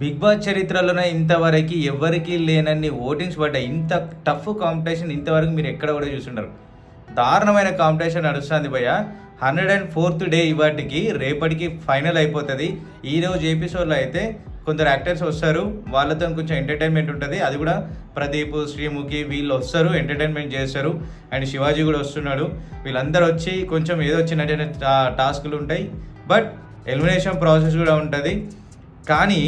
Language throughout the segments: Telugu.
బిగ్ బాస్ చరిత్రలోనే ఇంతవరకు ఎవ్వరికీ లేనన్ని ఓటింగ్స్ పడ్డాయి. ఇంత టఫ్ కాంపిటీషన్ ఇంతవరకు మీరు ఎక్కడ కూడా చూసుండరు. దారుణమైన కాంపిటీషన్ నడుస్తుంది భయ్య. 104th డే ఇవాటికి, రేపటికి ఫైనల్ అయిపోతుంది. ఈరోజు ఎపిసోడ్లో అయితే కొందరు యాక్టర్స్ వస్తారు, వాళ్ళతో కొంచెం ఎంటర్టైన్మెంట్ ఉంటుంది. అది కూడా ప్రదీప్, శ్రీముఖి వీళ్ళు వస్తారు, ఎంటర్టైన్మెంట్ చేస్తారు. అండ్ శివాజీ కూడా వస్తున్నాడు. వీళ్ళందరూ వచ్చి కొంచెం ఏదో చిన్న టాస్కులు ఉంటాయి, బట్ ఎలిమినేషన్ ప్రాసెస్ కూడా ఉంటుంది. కానీ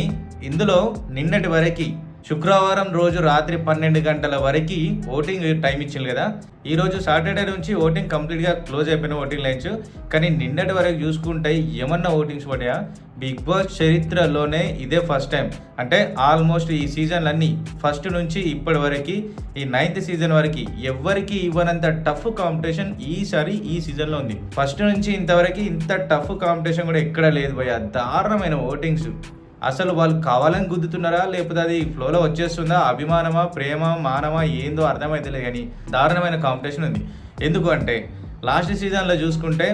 ఇందులో నిన్నటి వరకు శుక్రవారం రోజు రాత్రి 12 గంటల వరకు ఓటింగ్ టైం ఇచ్చింది కదా. ఈరోజు సాటర్డే నుంచి ఓటింగ్ కంప్లీట్గా క్లోజ్ అయిపోయిన ఓటింగ్ లైన్స్. కానీ నిన్నటి వరకు చూసుకుంటే ఏమన్నా ఓటింగ్స్ పడ్డాయా? బిగ్ బాస్ చరిత్రలోనే ఇదే ఫస్ట్ టైం. అంటే ఆల్మోస్ట్ ఈ సీజన్లన్నీ ఫస్ట్ నుంచి ఇప్పటి వరకు ఈ 9th సీజన్ వరకు ఎవ్వరికి ఇవ్వనంత టఫ్ కాంపిటీషన్ ఈసారి ఈ సీజన్లో ఉంది. ఫస్ట్ నుంచి ఇంతవరకు ఇంత టఫ్ కాంపిటీషన్ కూడా ఎక్కడ లేదు భయ్య. దారుణమైన ఓటింగ్స్. అసలు వాళ్ళు కావాలని గుద్దుతున్నారా, లేకపోతే అది ఫ్లోలో వచ్చేస్తుందా, అభిమానమా, ప్రేమ, మానమా, ఏందో అర్థమైతలేదు. కానీ దారుణమైన కాంపిటీషన్ ఉంది. ఎందుకు అంటే లాస్ట్ సీజన్లో చూసుకుంటే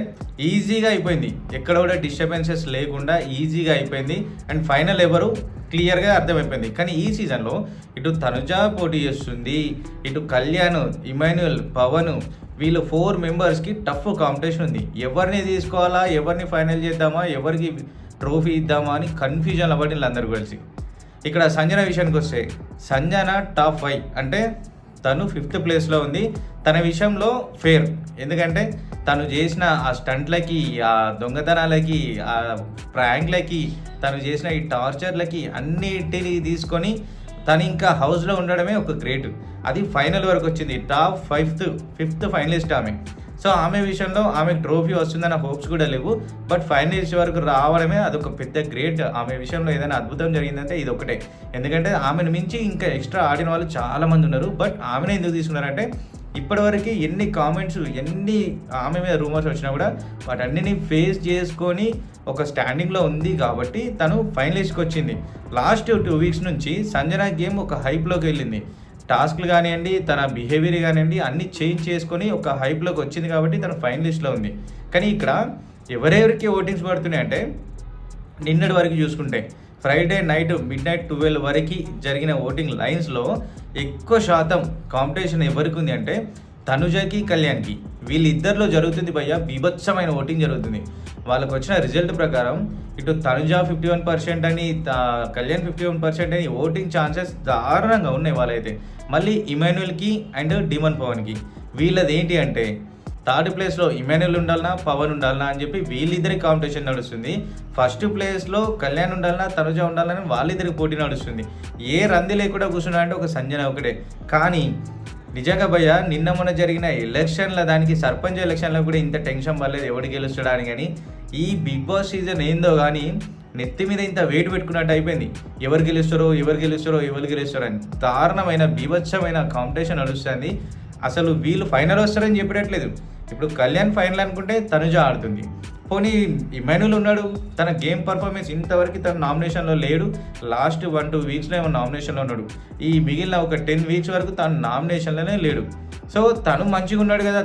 ఈజీగా అయిపోయింది, ఎక్కడ కూడా డిస్టర్బెన్సెస్ లేకుండా ఈజీగా అయిపోయింది. అండ్ ఫైనల్ ఎవరు క్లియర్గా అర్థమైపోయింది. కానీ ఈ సీజన్లో ఇటు తనుజ పోటీ చేస్తుంది, ఇటు కళ్యాణ్, ఇమాన్యుయల్, పవన్, వీళ్ళు 4 మెంబర్స్కి టఫ్ కాంపిటీషన్ ఉంది. ఎవరిని తీసుకోవాలా, ఎవరిని ఫైనల్ చేద్దామా, ఎవరికి ట్రోఫీ ఇద్దామా అని కన్ఫ్యూజన్లో పడి వీళ్ళందరూ కలిసి. ఇక్కడ సంజన విషయానికి వస్తే, సంజన టాప్ 5 అంటే తను 5th ప్లేస్లో ఉంది. తన విషయంలో ఫేర్, ఎందుకంటే తను చేసిన ఆ స్టంట్లకి, ఆ దొంగతనాలకి, ఆ ప్రాంక్లకి, తను చేసిన ఈ టార్చర్లకి అన్నిటిని తీసుకొని తను ఇంకా హౌస్లో ఉండడమే ఒక గ్రేట్. అది ఫైనల్ వరకు వచ్చింది. టాప్ 5th ఫైనలిస్ట్ ఆమె. సో ఆమె విషయంలో ఆమెకు ట్రోఫీ వస్తుందన్న హోప్స్ కూడా లేవు, బట్ ఫైనలిస్ట్ వరకు రావడమే అదొక పెద్ద గ్రేట్. ఆమె విషయంలో ఏదైనా అద్భుతం జరిగిందంటే ఇది ఒకటే. ఎందుకంటే ఆమెను మించి ఇంకా ఎక్స్ట్రా ఆడిన వాళ్ళు చాలామంది ఉన్నారు, బట్ ఆమెనే ఎందుకు తీసుకున్నారంటే ఇప్పటివరకు ఎన్ని కామెంట్స్, ఎన్ని ఆమె మీద రూమర్స్ వచ్చినా కూడా వాటన్నిటిని ఫేస్ చేసుకొని ఒక స్టాండింగ్లో ఉంది కాబట్టి తను ఫైనలిస్ట్కి వచ్చింది. లాస్ట్ 2 వీక్స్ నుంచి సంజన గేమ్ ఒక హైప్లోకి వెళ్ళింది. టాస్క్లు కానివ్వండి, తన బిహేవియర్ కానివ్వండి, అన్నీ చేంజ్ చేసుకొని ఒక హైప్లోకి వచ్చింది కాబట్టి తను ఫైనలిస్ట్లో ఉంది. కానీ ఇక్కడ ఎవరెవరికి ఓటింగ్స్ పడుతున్నాయి అంటే నిన్నటి వరకు చూసుకుంటే ఫ్రైడే నైట్ midnight 12 వరకు జరిగిన ఓటింగ్ లైన్స్లో ఎక్కువ శాతం కాంపిటీషన్ ఎవరికి ఉంది అంటే తనుజకి, కళ్యాణ్కి. వీళ్ళిద్దరిలో జరుగుతుంది భయ్య, బీభత్సమైన ఓటింగ్ జరుగుతుంది. వాళ్ళకు వచ్చిన రిజల్ట్ ప్రకారం ఇటు తనుజ 51% అని, కళ్యాణ్ 51% అని ఓటింగ్ ఛాన్సెస్ దారుణంగా ఉన్నాయి వాళ్ళైతే. మళ్ళీ ఇమాన్యుయల్కి అండ్ డిమన్ పవన్కి. వీళ్ళది ఏంటి అంటే 3rd ప్లేస్లో ఇమాన్యుయల్ ఉండాలన్నా, పవన్ ఉండాలన్నా అని చెప్పి వీళ్ళిద్దరికి కాంపిటీషన్ నడుస్తుంది. 1st ప్లేస్లో కళ్యాణ్ ఉండాలన్నా, తనుజ ఉండాలని వాళ్ళిద్దరికి పోటీ నడుస్తుంది. ఏ రంది లేకుండా కూర్చున్నా అంటే ఒక సంజన ఒకటే. కానీ నిజంగా భయ్య, నిన్న మొన్న జరిగిన ఎలక్షన్ల, దానికి సర్పంచ్ ఎలక్షన్లో కూడా ఇంత టెన్షన్ పడలేదు ఎవడు గెలుస్తాడని. కానీ ఈ బిగ్ బాస్ సీజన్ ఏందో కానీ నెత్తి మీద ఇంత వెయిట్ పెట్టుకున్నట్టు అయిపోయింది. ఎవరు గెలుస్తారో అని దారుణమైన బీభత్సమైన కాంపిటీషన్ నడుస్తుంది. అసలు వీళ్ళు ఫైనల్ వస్తారని చెప్పేటట్లేదు. ఇప్పుడు కళ్యాణ్ ఫైనల్ అనుకుంటే తనుజ ఆడుతుంది. పోనీ ఇమాన్యుయల్ ఉన్నాడు, తన గేమ్ పర్ఫార్మెన్స్ ఇంతవరకు తన నామినేషన్లో లేడు. లాస్ట్ 1-2 వీక్స్లో ఏమో నామినేషన్లో ఉన్నాడు. ఈ మిగిలిన ఒక 10 వీక్స్ వరకు తను నామినేషన్లోనే లేడు. సో తను మంచిగా ఉన్నాడు కదా,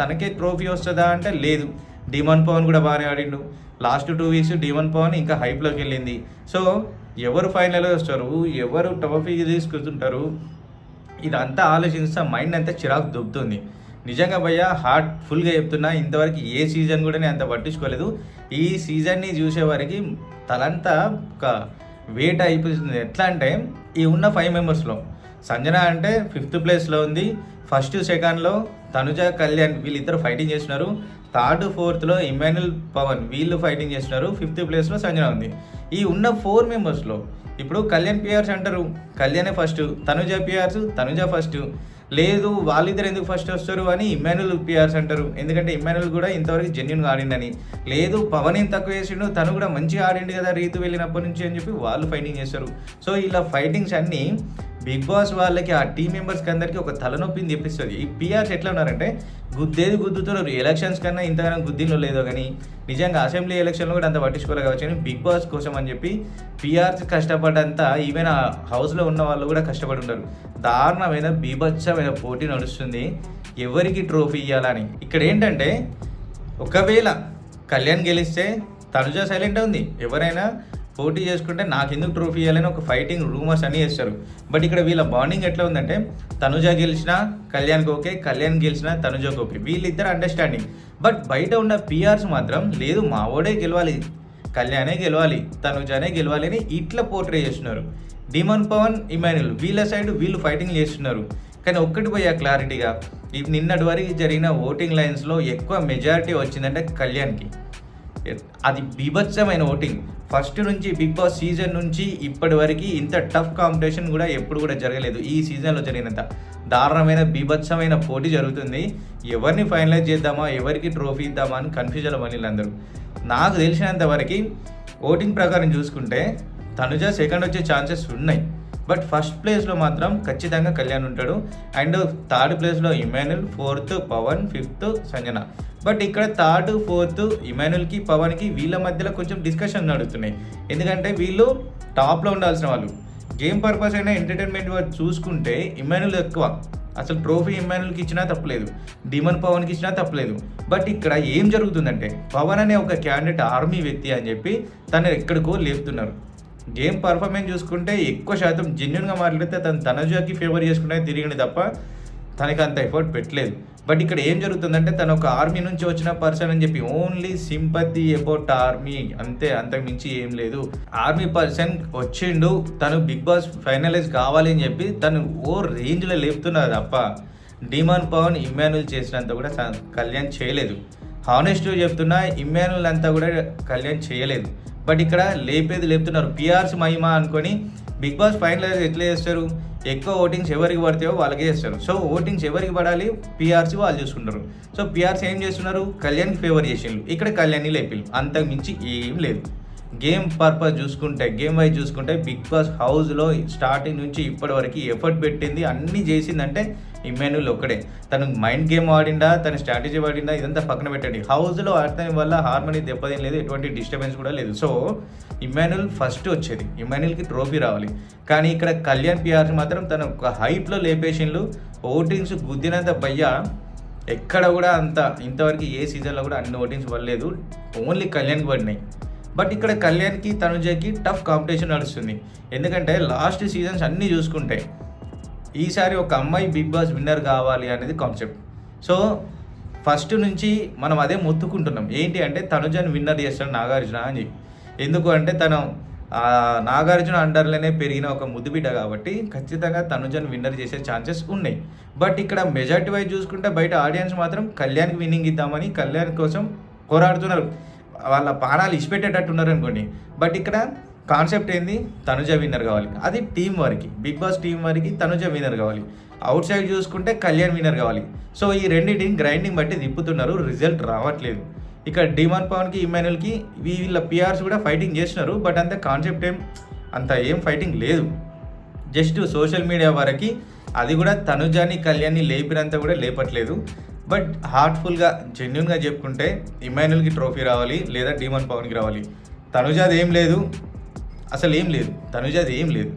తనకే ట్రోఫీ వస్తుందా అంటే లేదు. డిమన్ పవన్ కూడా బాగానే ఆడిండు. లాస్ట్ 2 వీక్స్ డిమన్ పవన్ ఇంకా హైప్లోకి వెళ్ళింది. సో ఎవరు ఫైనల్ వస్తారు, ఎవరు ట్రోఫీ తీసుకుంటుంటారు, ఇదంతా ఆలోచిస్తా మైండ్ అంతా చిరాకు దుబ్బుతుంది. నిజంగా భయ్య, హార్ట్ ఫుల్గా చెప్తున్నా, ఇంతవరకు ఏ సీజన్ కూడా నేను అంత పట్టించుకోలేదు. ఈ సీజన్ని చూసే వరకు తలంతా ఒక వెయిట్ అయిపోతుంది. ఎట్లా అంటే ఈ ఉన్న 5 మెంబర్స్లో సంజన అంటే 5th ప్లేస్లో ఉంది. 1st, 2nd తనుజ, కళ్యాణ్ వీళ్ళిద్దరు ఫైటింగ్ చేస్తున్నారు. 3rd, 4th ఇమాన్యుయల్, పవన్ వీళ్ళు ఫైటింగ్ చేస్తున్నారు. 5th ప్లేస్లో సంజన ఉంది. ఈ ఉన్న 4 మెంబర్స్లో ఇప్పుడు కళ్యాణ్ పిఆర్స్ అంటారు, కళ్యాణే first. Tanuja PRs, Tanuja first. లేదు వాళ్ళిద్దరు ఎందుకు ఫస్ట్ వస్తారు అని ఇమాన్యుయల్ పిఆర్స్ అంటారు, ఎందుకంటే ఇమాన్యుయల్ కూడా ఇంతవరకు జెన్యున్గా ఆడిండని. లేదు పవన్ ఏం తక్కువ వేసిండు, తను కూడా మంచిగా ఆడిండు కదా రీతు వెళ్ళినప్పటి నుంచి అని చెప్పి వాళ్ళు ఫైటింగ్ చేస్తారు. సో ఇలా ఫైటింగ్స్ అన్నీ బిగ్ బాస్ వాళ్ళకి, ఆ టీం మెంబర్స్కి అందరికీ ఒక తలనొప్పిని తెప్పిస్తుంది. ఈ పిఆర్స్ ఎట్లా ఉన్నారంటే గుద్దేది గుద్దుతున్నారు. ఎలక్షన్స్ కన్నా ఇంతగానో గుద్దిలో లేదో కానీ నిజంగా అసెంబ్లీ ఎలక్షన్లో కూడా అంత పట్టించుకోలే కావచ్చు. కానీ బిగ్ బాస్ కోసం అని చెప్పి పిఆర్స్ కష్టపడ్డంతా ఈవెన్ ఆ హౌస్లో ఉన్న వాళ్ళు కూడా కష్టపడి ఉంటారు. దారుణమైన బీభత్సమైన పోటీ నడుస్తుంది ఎవరికి ట్రోఫీ ఇవ్వాలని. ఇక్కడ ఏంటంటే ఒకవేళ కళ్యాణ్ గెలిస్తే తనుజ సైలెంట్ ఉంది. ఎవరైనా పోటీ చేసుకుంటే నాకెందుకు ట్రోఫీ ఇవ్వాలని ఒక ఫైటింగ్ రూమర్స్ అన్నీ చేస్తారు. బట్ ఇక్కడ వీళ్ళ బాండింగ్ ఎట్లా ఉందంటే తనుజ గెలిచినా కళ్యాణ్కి ఓకే, కళ్యాణ్ గెలిచినా తనుజకి ఓకే, వీళ్ళిద్దరు అండర్స్టాండింగ్. బట్ బయట ఉన్న పిఆర్స్ మాత్రం లేదు మావోడే గెలవాలి, కళ్యాణే గెలవాలి, తనుజానే గెలవాలి అని ఇట్లా పోర్ట్రే చేస్తున్నారు. డిమాన్ పవన్, ఇమాన్యుల్ వీళ్ళ సైడ్ వీళ్ళు ఫైటింగ్ చేస్తున్నారు. కానీ ఒక్కటి పోయా క్లారిటీగా, నిన్నటి వరకు జరిగిన ఓటింగ్ లైన్స్లో ఎక్కువ మెజారిటీ వచ్చిందంటే కళ్యాణ్కి. అది బీభత్సమైన ఓటింగ్. ఫస్ట్ నుంచి బిగ్ బాస్ సీజన్ నుంచి ఇప్పటి వరకు ఇంత టఫ్ కాంపిటీషన్ కూడా ఎప్పుడు కూడా జరగలేదు. ఈ సీజన్లో జరిగినంత దారుణమైన బీభత్సమైన పోటీ జరుగుతుంది. ఎవరిని ఫైనలైజ్ చేద్దామా, ఎవరికి ట్రోఫీ ఇద్దామా అని కన్ఫ్యూజన్లో వీళ్ళందరూ. నాకు తెలిసినంత వరకు ఓటింగ్ ప్రకారం చూసుకుంటే తనుజ సెకండ్ వచ్చే ఛాన్సెస్ ఉన్నాయి. బట్ ఫస్ట్ ప్లేస్లో మాత్రం ఖచ్చితంగా కళ్యాణ్ ఉంటాడు. అండ్ థర్డ్ ప్లేస్లో Emmanuel, fourth Pavan, fifth Sanjana. But ఇక్కడ థర్డ్ ఫోర్త్ ఇమాన్యుల్కి పవన్కి వీళ్ళ మధ్యలో కొంచెం డిస్కషన్ నడుస్తున్నాయి. ఎందుకంటే వీళ్ళు టాప్లో ఉండాల్సిన వాళ్ళు. గేమ్ పర్పస్ అయినా ఎంటర్టైన్మెంట్ చూసుకుంటే ఇమాన్యుల్ ఎక్కువ. అసలు ట్రోఫీ ఇమాన్యుల్కి ఇచ్చినా తప్పలేదు, డిమన్ పవన్కి ఇచ్చినా తప్పలేదు. బట్ ఇక్కడ ఏం జరుగుతుందంటే పవన్ అనే ఒక క్యాండిడేట్ ఆర్మీ వ్యక్తి అని చెప్పి తను ఎక్కడికో లేపుతున్నారు. గేమ్ పర్ఫార్మెన్స్ చూసుకుంటే ఎక్కువ శాతం జెన్యున్గా మాట్లాడితే తనుజకి ఫేవర్ చేసుకుంటే తిరిగింది తప్ప తనకి అంత ఎఫర్ట్ పెట్టలేదు. బట్ ఇక్కడ ఏం జరుగుతుందంటే తను ఒక ఆర్మీ నుంచి వచ్చిన పర్సన్ అని చెప్పి ఓన్లీ సింపతి అబౌట్ ఆర్మీ, అంతే, అంతకు మించి ఏం లేదు. ఆర్మీ పర్సన్ వచ్చిండు, తను బిగ్ బాస్ ఫైనలైజ్ కావాలి అని చెప్పి తను ఓ రేంజ్లో లేపుతున్నారు తప్ప డిమాన్ పవన్, ఇమాన్యుల్ చేసినంత కూడా కళ్యాణ్ చేయలేదు. హానెస్ట్గా చెప్తున్నా, ఇమాన్యుల్ అంతా కూడా కళ్యాణ్ చేయలేదు. బట్ ఇక్కడ లేపుతున్నారు. పిఆర్స్ మహిమ అనుకొని బిగ్ బాస్ ఫైనలైజ్ ఎట్లా చేస్తారు, ఎక్కువ ఓటింగ్స్ ఎవరికి పడతాయో వాళ్ళకే చేస్తారు. సో ఓటింగ్స్ ఎవరికి పడాలి, పిఆర్సీ వాళ్ళు చూసుకుంటారు. సో పిఆర్సీ ఏం చేస్తున్నారు, కళ్యాణ్కి ఫేవర్ చేసిండ్రు, ఇక్కడ కళ్యాణ్ని లేపిల్లు, అంతకు మించి ఏం లేదు. గేమ్ పర్పస్ చూసుకుంటే, గేమ్ వైజ్ చూసుకుంటే బిగ్ బాస్ హౌస్లో స్టార్టింగ్ నుంచి ఇప్పటి వరకు ఎఫర్ట్ పెట్టింది, అన్నీ చేసిందంటే ఇమాన్యుల్ ఒక్కడే. తను మైండ్ గేమ్ ఆడిందా, తన స్ట్రాటజీ ఆడిందా, ఇదంతా పక్కన పెట్టండి. హౌస్లో ఆడటం వల్ల హార్మనీ దెబ్బతేం లేదు, ఎటువంటి డిస్టర్బెన్స్ కూడా లేదు. సో ఇమాన్యుల్ ఫస్ట్ వచ్చేది, ఇమాన్యుల్కి ట్రోఫీ రావాలి. కానీ ఇక్కడ కళ్యాణ్ పిఆర్స్ మాత్రం తను ఒక హైప్లో లేపేషన్లు, ఓటింగ్స్ గుద్దినంత భయ్యా ఎక్కడ కూడా అంత ఇంతవరకు ఏ సీజన్లో కూడా అన్ని ఓటింగ్స్ పడలేదు, ఓన్లీ కళ్యాణ్కి పడినాయి. బట్ ఇక్కడ కళ్యాణ్కి తనుజకి టఫ్ కాంపిటీషన్ నడుస్తుంది. ఎందుకంటే లాస్ట్ సీజన్స్ అన్నీ చూసుకుంటే ఈసారి ఒక అమ్మాయి బిగ్ బాస్ విన్నర్ కావాలి అనేది కాన్సెప్ట్. సో ఫస్ట్ నుంచి మనం అదే మొత్తుకుంటున్నాం, ఏంటి అంటే తనుజని విన్నర్ చేస్తాడు నాగార్జున అని చెప్పి. ఎందుకు అంటే తను నాగార్జున అండర్లోనే పెరిగిన ఒక ముద్దుబిడ్డ కాబట్టి ఖచ్చితంగా తనుజని విన్నర్ చేసే ఛాన్సెస్ ఉన్నాయి. బట్ ఇక్కడ మెజార్టీ వైజ్ చూసుకుంటే బయట ఆడియన్స్ మాత్రం కళ్యాణ్కి విన్నింగ్ ఇద్దామని కళ్యాణ్ కోసం పోరాడుతున్నారు, వాళ్ళ పానాలు ఇచ్చిపెట్టేటట్టున్నారు అనుకోండి. బట్ ఇక్కడ కాన్సెప్ట్ ఏంది, తనుజ విన్నర్ కావాలి. అది టీం వారికి, బిగ్ బాస్ టీం వారికి తనుజ విన్నర్ కావాలి. అవుట్ సైడ్ చూసుకుంటే కళ్యాణ్ విన్నర్ కావాలి. సో ఈ రెండింటిని గ్రైండింగ్ బట్టి తిప్పుతున్నారు, రిజల్ట్ రావట్లేదు. ఇక్కడ డిమాన్ పవన్కి, ఇమాన్యుల్కి వీళ్ళ పిఆర్స్ కూడా ఫైటింగ్ చేస్తున్నారు. బట్ అంత కాన్సెప్ట్ ఏం ఫైటింగ్ లేదు. జస్ట్ సోషల్ మీడియా వరకు, అది కూడా తనుజాని కళ్యాణ్ని లేపినంత కూడా లేపట్లేదు. బట్ హార్ట్ఫుల్గా జెన్యున్గా చెప్పుకుంటే ఇమాన్యుల్కి ట్రోఫీ రావాలి, లేదా డిమాన్ పవన్కి రావాలి. తనుజాది ఏం లేదు, అసలు ఏం లేదు, తనుజాది ఏం లేదు.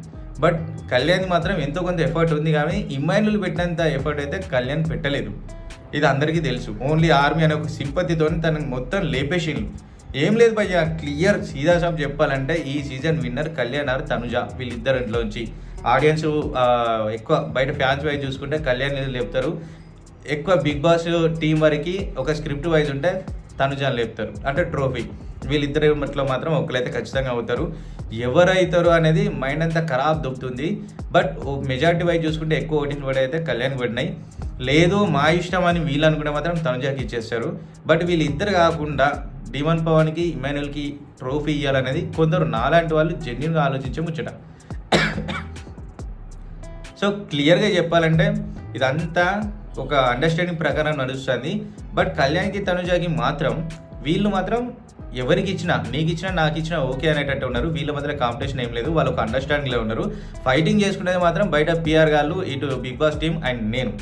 బట్ కళ్యాణ్ మాత్రం ఎంతో కొంత ఎఫర్ట్ ఉంది, కానీ ఇమాన్యుల్ పెట్టినంత ఎఫర్ట్ అయితే కళ్యాణ్ పెట్టలేదు. ఇది అందరికీ తెలుసు. ఓన్లీ ఆర్మీ అనే ఒక సింపతితో తనకు మొత్తం లేపేసిండ్రు. ఏం లేదు భయ్య, క్లియర్ సీదా సాబ్ చెప్పాలంటే ఈ season winner Kalyan or Tanuja, వీళ్ళిద్దరింట్లోంచి. ఆడియన్స్ ఎక్కువ బయట ఫ్యాన్స్ వైజ్ చూసుకుంటే కళ్యాణ్ లేపుతారు. ఎక్కువ బిగ్ బాస్ టీం వరకు ఒక స్క్రిప్ట్ వైజ్ ఉంటే తనుజాని లేపుతారు, అంటే ట్రోఫీ. వీళ్ళిద్దరి మట్లో మాత్రం ఒకరైతే ఖచ్చితంగా అవుతారు. ఎవరైతారు అనేది మైండ్ అంతా ఖరాబ్ దొబ్బుతుంది. బట్ మెజార్టీ వైజ్ చూసుకుంటే ఎక్కువ ఓటింగ్ కూడా అయితే కళ్యాణ్ పడినాయి. లేదు మా ఇష్టం అని వీళ్ళు అనుకుంటే మాత్రం తనుజాకి ఇచ్చేస్తారు. బట్ వీళ్ళిద్దరు కాకుండా డిమాన్ పవన్కి, ఇమాన్యుల్కి ట్రోఫీ ఇవ్వాలనేది కొందరు నాలాంటి వాళ్ళు జెన్యున్గా ఆలోచించే ముచ్చట. సో క్లియర్గా చెప్పాలంటే ఇదంతా ఒక అండర్స్టాండింగ్ ప్రకారం నడుస్తుంది. బట్ కళ్యాణ్కి, తనుజాకి మాత్రం వీళ్ళు మాత్రం ఎవరికి ఇచ్చినా, నీకు ఇచ్చినా నాకు ఇచ్చినా ఓకే అనేటట్టు ఉన్నారు. వీళ్ళ మధ్య కాంపిటీషన్ ఏం లేదు, వాళ్ళు ఒక అండర్స్టాండింగ్లో ఉన్నారు. ఫైటింగ్ చేసుకునేది మాత్రం బయట పిఆర్ గాళ్ళు, ఇటు బిగ్ బాస్ టీం అండ్ నేను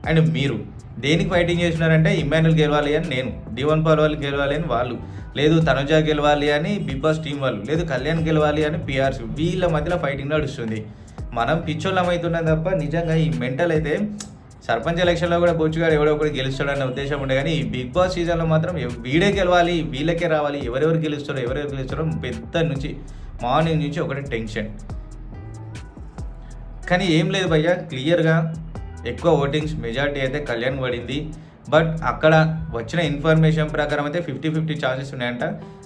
అండ్ మీరు. దేనికి ఫైటింగ్ చేస్తున్నారంటే ఇమాన్యుల్ గెలవాలి అని నేను, డిమాన్ పవన్ వాళ్ళు గెలవాలి అని వాళ్ళు, లేదు తనుజ గెలవాలి అని బిగ్ బాస్ టీం వాళ్ళు, లేదు కళ్యాణ్ గెలవాలి అని పిఆర్స్. వీళ్ళ మధ్యలో ఫైటింగ్ నడుస్తుంది. మనం పిచ్చోళ్ళం అవుతున్నాం తప్ప నిజంగా ఈ మెంటల్ అయితే సర్పంచ్ ఎలక్షన్లో కూడా బొచ్చుగాడు ఎవడో ఒకటి గెలుస్తాడన్న ఉద్దేశం ఉండే. కానీ ఈ బిగ్ బాస్ సీజన్లో మాత్రం వీడే గెలవాలి, వీళ్ళకే రావాలి, ఎవరెవరు గెలుస్తారో పెద్ద నుంచి మార్నింగ్ నుంచి ఒకటి టెన్షన్. కానీ ఏం లేదు భయ్య, క్లియర్గా ఎక్కువ ఓటింగ్స్ మెజారిటీ అయితే కళ్యాణ్ పడింది. బట్ అక్కడ వచ్చిన ఇన్ఫర్మేషన్ ప్రకారం అయితే 50-50 ఛాన్సెస్ ఉన్నాయంట.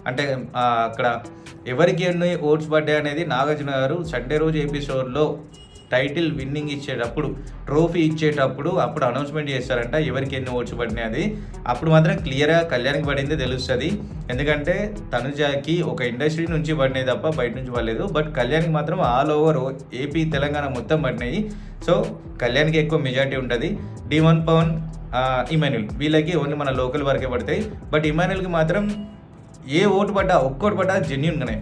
అంటే అక్కడ ఎవరికి ఎన్ని ఓట్స్ పడ్డాయి అనేది నాగార్జున గారు సండే రోజు ఎపిసోడ్లో టైటిల్ విన్నింగ్ ఇచ్చేటప్పుడు, ట్రోఫీ ఇచ్చేటప్పుడు అప్పుడు అనౌన్స్మెంట్ చేస్తారంట ఎవరికి ఎన్ని ఓట్స్ పడినాయి అది. అప్పుడు మాత్రం క్లియర్గా కళ్యాణ్కి పడిందే తెలుస్తుంది. ఎందుకంటే తనుజాకి ఒక ఇండస్ట్రీ నుంచి పడినాయి తప్ప బయట నుంచి పడలేదు. బట్ కళ్యాణ్కి మాత్రం ఆల్ ఓవర్ ఏపీ తెలంగాణ మొత్తం పడినాయి. సో కళ్యాణ్కి ఎక్కువ మెజారిటీ ఉంటుంది. D1 పవన్, ఇమాన్యుల్ వీళ్ళకి ఓన్లీ మన లోకల్ వరకే పడతాయి. బట్ ఇమాన్యుల్కి మాత్రం ఏ ఓటు పడ్డా ఒక్కోటి పడ్డా జెన్యున్గానే.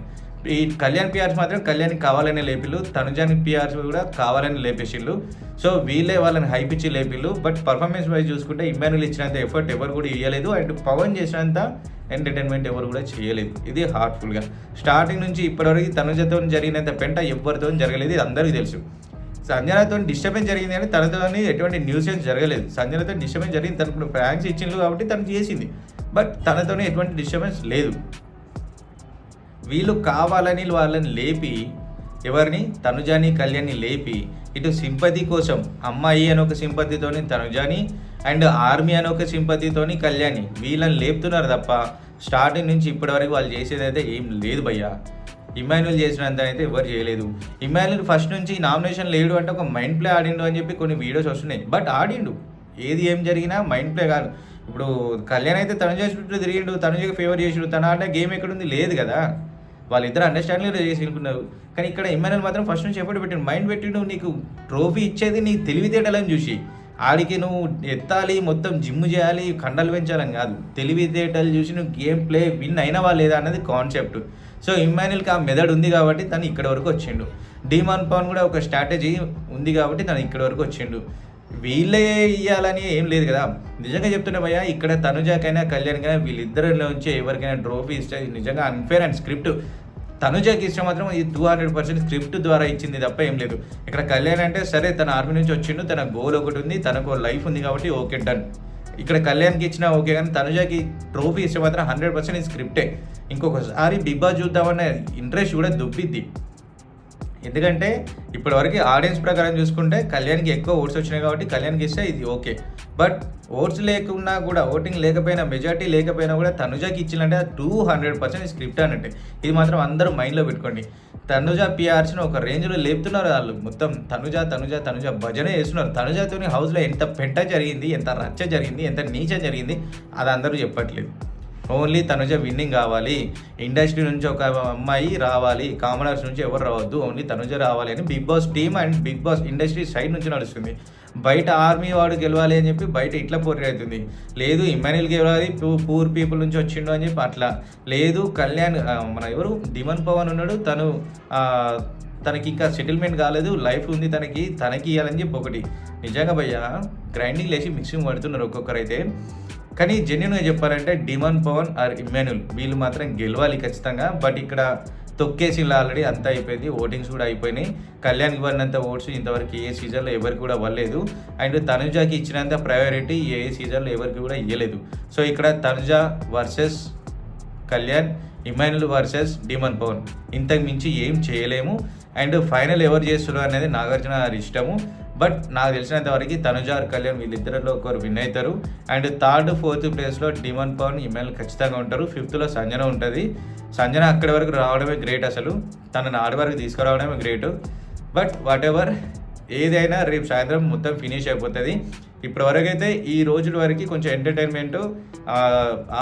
ఈ కళ్యాణ్ పిఆర్స్ మాత్రం కళ్యాణ్కి కావాలని లేపిళ్ళు, తనుజాని పిఆర్స్ కూడా కావాలని లేపేసిళ్ళు. సో వీళ్ళే వాళ్ళని హైప్ ఇచ్చి లేపిళ్ళు. బట్ పర్ఫార్మెన్స్ వైజ్ చూసుకుంటే ఇమాన్యుల్ ఇచ్చినంత ఎఫర్ట్ ఎవరు కూడా ఇవ్వలేదు. అండ్ పవన్ చేసినంత ఎంటర్టైన్మెంట్ ఎవరు కూడా చేయలేదు. ఇది హార్ట్ఫుల్గా స్టార్టింగ్ నుంచి ఇప్పటివరకు తనుజతో జరిగినంత పెంట ఎవరితో జరగలేదు, ఇది అందరికీ తెలుసు. సంజనతో డిస్టర్బెన్స్ జరిగింది కానీ తనతో ఎటువంటి న్యూసెన్స్ జరగలేదు. సంజనతో డిస్టర్బెన్స్ జరిగింది, తనకు ఫ్రాంక్స్ ఇచ్చిండ్రు కాబట్టి తను చేసింది. బట్ తనతోనే ఎటువంటి డిస్టర్బెన్స్ లేదు. వీళ్ళు కావాలని వాళ్ళని లేపి, ఎవరిని, తనుజాని కళ్యాణ్ని లేపి ఇటు సింపతి కోసం అమ్మాయి అని ఒక సింపతితోని తనుజాని అండ్ ఆర్మీ అని ఒక సింపతితోని కళ్యాణి వీళ్ళని లేపుతున్నారు తప్ప స్టార్టింగ్ నుంచి ఇప్పటివరకు వాళ్ళు చేసేది అయితే ఏం లేదు భయ్యా. ఇమాన్యుల్ చేసినంత అయితే ఎవరు చేయలేదు. ఇమాన్యుల్ ఫస్ట్ నుంచి నామినేషన్ లేడు అంటే ఒక మైండ్ ప్లే ఆడిండు అని చెప్పి కొన్ని వీడియోస్ వస్తున్నాయి. బట్ ఆడిండు, ఏది ఏం జరిగినా మైండ్ ప్లే కాదు. ఇప్పుడు కళ్యాణ్ అయితే తనుజ చుట్టూ తిరిగిండు, తనుజకి ఫేవర్ చేసిండు, తన ఆడే గేమ్ ఎక్కడుంది, లేదు కదా. వాళ్ళిద్దరు అండర్స్టాండింగ్ చేసుకున్నారు. కానీ ఇక్కడ ఇమాన్యుల్ మాత్రం ఫస్ట్ నుంచి ఎఫర్ట్ పెట్టిండు, మైండ్ పెట్టిండు. నీకు ట్రోఫీ ఇచ్చేది నీ తెలివితేటలని చూసి, ఆడికి నువ్వు ఎత్తాలి, మొత్తం జిమ్ చేయాలి, కండలు పెంచాలని కాదు, తెలివితేటలు చూసి నువ్వు గేమ్ ప్లే విన్ అయినవా లేదా అన్నది కాన్సెప్ట్. సో ఇమాన్యుల్కి ఆ మెథడ్ ఉంది కాబట్టి తను ఇక్కడ వరకు వచ్చిండు. D1 పవన్ కూడా ఒక స్ట్రాటజీ ఉంది కాబట్టి తను ఇక్కడ వరకు వచ్చిండు. వీళ్ళే ఇవ్వాలని ఏం లేదు కదా. నిజంగా చెప్తున్నా భయ్యా, ఇక్కడ తనుజాకైనా కళ్యాణ్కైనా వీళ్ళిద్దరిలోంచి ఎవరికైనా ట్రోఫీ ఇస్తే నిజంగా అన్ఫేర్ అండ్ స్క్రిప్ట్. తనుజాకి ఇష్టం మాత్రం ఇది 200% స్క్రిప్ట్ ద్వారా ఇచ్చింది తప్ప ఏం లేదు. ఇక్కడ కళ్యాణ్ అంటే సరే తన ఆర్మీ నుంచి వచ్చిండు, తన గోల్ ఒకటి ఉంది, తనకు లైఫ్ ఉంది కాబట్టి ఓకే డన్. ఇక్కడ కళ్యాణ్కి ఇచ్చినా ఓకే, కానీ తనుజాకి ట్రోఫీ ఇస్తే మాత్రం 100% స్క్రిప్టే. ఇంకొకసారి బిగ్ బాస్ చూద్దామన్న ఇంట్రెస్ట్ కూడా దుబ్బిద్ది. ఎందుకంటే ఇప్పటివరకు ఆడియన్స్ ప్రకారం చూసుకుంటే కళ్యాణ్కి ఎక్కువ ఓట్స్ వచ్చినాయి కాబట్టి కళ్యాణ్కి ఇస్తే ఇది ఓకే. బట్ ఓట్స్ లేకున్నా కూడా, ఓటింగ్ లేకపోయినా, మెజార్టీ లేకపోయినా కూడా తనుజాకి ఇచ్చిందంటే 200% స్క్రిప్ట్ అన్నట్టే. ఇది మాత్రం అందరూ మైండ్లో పెట్టుకోండి. తనుజ పిఆర్స్ని ఒక రేంజ్లో లేపుతున్నారు వాళ్ళు. మొత్తం తనుజ తనుజ తనుజ భజనే చేస్తున్నారు. తనుజతోని హౌస్లో ఎంత పెంట జరిగింది, ఎంత రచ్చ జరిగింది, ఎంత నీచం జరిగింది అది అందరూ చెప్పట్లేదు. ఓన్లీ తనుజ విన్నింగ్ కావాలి, ఇండస్ట్రీ నుంచి ఒక అమ్మాయి రావాలి, కామనర్స్ నుంచి ఎవరు రావద్దు, ఓన్లీ తనుజ రావాలి అని Bigg Boss team and Bigg Boss industry side నుంచి నడుస్తుంది. బయట ఆర్మీ వాడు గెలవాలి అని చెప్పి బయట ఇట్లా పోటీ అవుతుంది. లేదు ఇమాన్యుల్ గెలవాలి, పూర్ పీపుల్ నుంచి వచ్చిండు అని చెప్పి అట్లా లేదు. కళ్యాణ్ మన ఎవరు D1 పవన్ ఉన్నాడు, తనకి ఇంకా సెటిల్మెంట్ కాలేదు, లైఫ్ ఉంది తనకి ఇవ్వాలని చెప్పి ఒకటి. నిజంగా భయ్యా గ్రైండింగ్ లేచి మిక్సింగ్ పడుతున్నారు ఒక్కొక్కరైతే. కానీ జెన్యున్గా చెప్పాలంటే D1 పవన్ ఆర్ ఇమాన్యుల్ వీళ్ళు మాత్రం గెలవాలి ఖచ్చితంగా. బట్ ఇక్కడ తొక్కేసి ఆల్రెడీ అంతా అయిపోయింది, ఓటింగ్స్ కూడా అయిపోయినాయి. కళ్యాణ్కి పడినంత ఓట్స్ ఇంతవరకు ఏ సీజన్లో ఎవరికి కూడా ఇవ్వలేదు. అండ్ తనుజాకి ఇచ్చినంత ప్రయారిటీ ఏ సీజన్లో ఎవరికి కూడా ఇవ్వలేదు. సో ఇక్కడ Tanuja versus Kalyan, Emmanuel versus D1 Pavan, ఇంతకు మించి ఏం చేయలేము. అండ్ ఫైనల్ ఎవరు చేస్తున్నారు అనేది నాగార్జున ఇష్టము. బట్ నాకు తెలిసినంత వరకు తనుజ కళ్యాణ్ వీళ్ళిద్దరిలో ఒకరు విన్ అవుతారు. అండ్ 3rd 4th ప్లేస్లో D1 పవన్, ఇమాన్యుల్ ఖచ్చితంగా ఉంటారు. 5th సంజన ఉంటుంది. సంజన అక్కడి వరకు రావడమే గ్రేట్, అసలు తనని ఆడి వరకు తీసుకురావడమే గ్రేట్. బట్ వాట్ ఎవర్ ఏదైనా రేపు సాయంత్రం మొత్తం ఫినిష్ అయిపోతుంది. ఇప్పటివరకు అయితే ఈ రోజుల వరకు కొంచెం ఎంటర్టైన్మెంట్,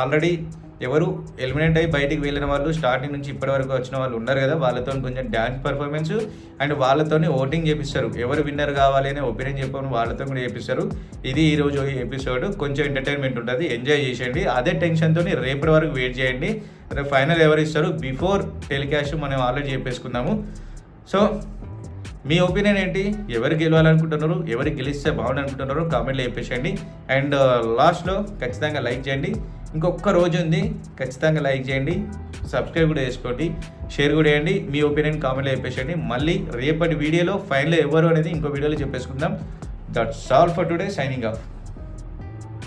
ఆల్రెడీ ఎవరు ఎలిమినేట్ అయ్యి బయటికి వెళ్ళిన వాళ్ళు స్టార్టింగ్ నుంచి ఇప్పటి వరకు వచ్చిన వాళ్ళు ఉన్నారు కదా, వాళ్ళతో కొంచెం డ్యాన్స్ పర్ఫార్మెన్స్ అండ్ వాళ్ళతోని ఓటింగ్ చేపిస్తారు. ఎవరు విన్నర్ కావాలి అనే ఒపీనియన్ చెప్పని వాళ్ళతో కూడా చేపిస్తారు. ఇది ఈరోజు ఎపిసోడ్. కొంచెం ఎంటర్టైన్మెంట్ ఉంటుంది, ఎంజాయ్ చేసేయండి. అదే టెన్షన్తో రేపటి వరకు వెయిట్ చేయండి. రేపు ఫైనల్ ఎవరు ఇస్తారు బిఫోర్ టెలికాస్ట్ మనం ఆల్రెడీ చెప్పేసుకుందాము. సో మీ ఒపీనియన్ ఏంటి? ఎవరు గెలవాలనుకుంటున్నారు, ఎవరు గెలిస్తే బాగుంది అనుకుంటున్నారు కామెంట్లో చెప్పేసేయండి. అండ్ లాస్ట్లో ఖచ్చితంగా లైక్ చేయండి. ఇంకొక రోజు ఉంది, ఖచ్చితంగా లైక్ చేయండి, సబ్స్క్రైబ్ కూడా చేసుకోండి, షేర్ కూడా చేయండి. మీ ఒపీనియన్ కామెంట్లో చెప్పేసేయండి. మళ్ళీ రేపటి వీడియోలో ఫైనల్ ఎవరు అనేది ఇంకో వీడియోలో చెప్పేసుకుందాం. That's all for today, signing of.